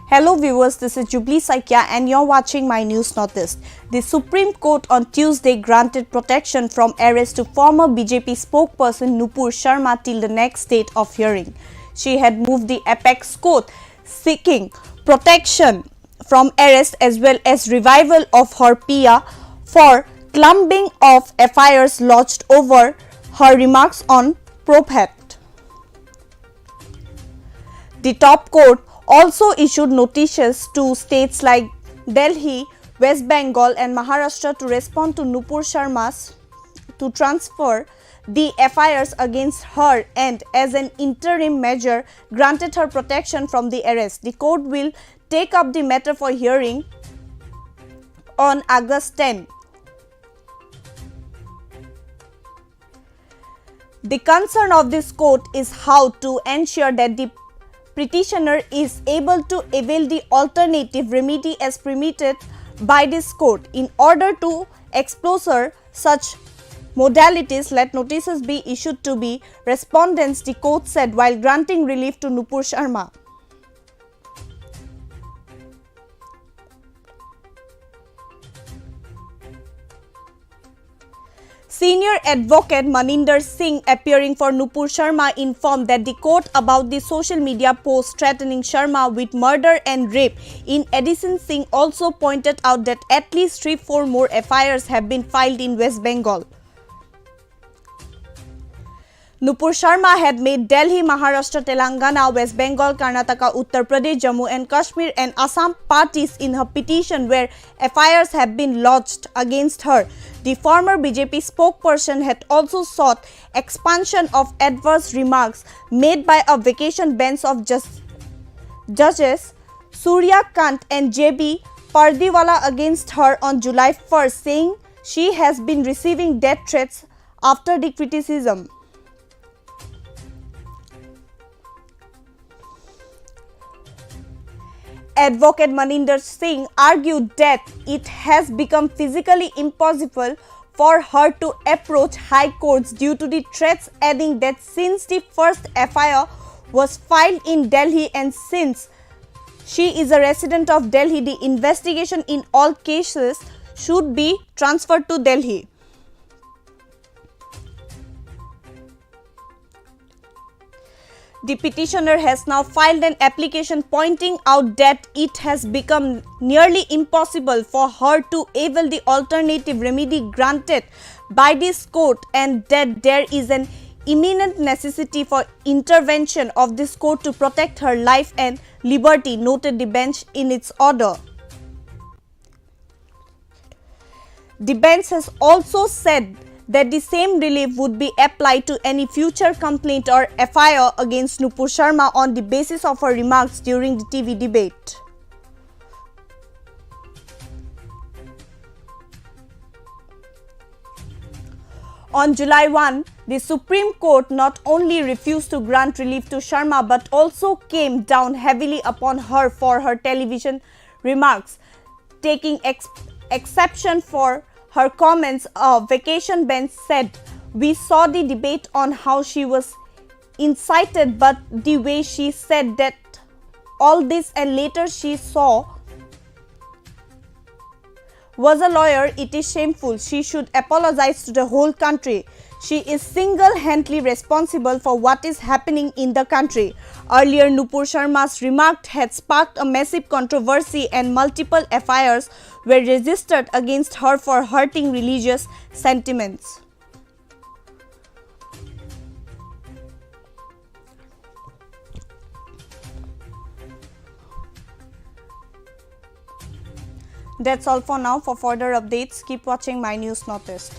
Hello viewers, this is Jubilee Saikya and you're watching my News Northeast. The Supreme Court on Tuesday granted protection from arrest to former BJP spokesperson Nupur Sharma till the next date of hearing. She had moved the apex court seeking protection from arrest as well as revival of her PIA for clumping of FIRs lodged over her remarks on prophet. The top court also issued notices to states like Delhi, West Bengal and Maharashtra to respond to Nupur Sharma's to transfer the FIRs against her and as an interim measure granted her protection from the arrest. The court will take up the matter for hearing on August 10. The concern of this court is how to ensure that the petitioner is able to avail the alternative remedy as permitted by this court. In order to explore such modalities, let notices be issued to be respondents, the court said while granting relief to Nupur Sharma. Senior advocate Maninder Singh, appearing for Nupur Sharma, informed that the court about the social media post threatening Sharma with murder and rape. In addition, Singh also pointed out that at least 3-4 more FIRs have been filed in West Bengal. Nupur Sharma had made Delhi, Maharashtra, Telangana, West Bengal, Karnataka, Uttar Pradesh, Jammu and Kashmir and Assam parties in her petition where FIRs have been lodged against her. The former BJP spokesperson had also sought expansion of adverse remarks made by a vacation bench of Judges Surya Kant and JB Pardiwala against her on July 1st, saying she has been receiving death threats after the criticism. Advocate Maninder Singh argued that it has become physically impossible for her to approach high courts due to the threats, adding that since the first FIR was filed in Delhi and since she is a resident of Delhi, the investigation in all cases should be transferred to Delhi. The petitioner has now filed an application pointing out that it has become nearly impossible for her to avail the alternative remedy granted by this court and that there is an imminent necessity for intervention of this court to protect her life and liberty, noted the bench in its order. The bench has also said that the same relief would be applied to any future complaint or FIR against Nupur Sharma on the basis of her remarks during the TV debate. On July 1, the Supreme Court not only refused to grant relief to Sharma but also came down heavily upon her for her television remarks, taking exception for her comments. A vacation bench said, "We saw the debate on how she was incited, but the way she said that all this and later she saw was a lawyer, it is shameful. She should apologize to the whole country. She is single-handedly responsible for what is happening in the country." Earlier, Nupur Sharma's remark had sparked a massive controversy and multiple FIRs were registered against her for hurting religious sentiments. That's all for now. For further updates, keep watching My News Northeast.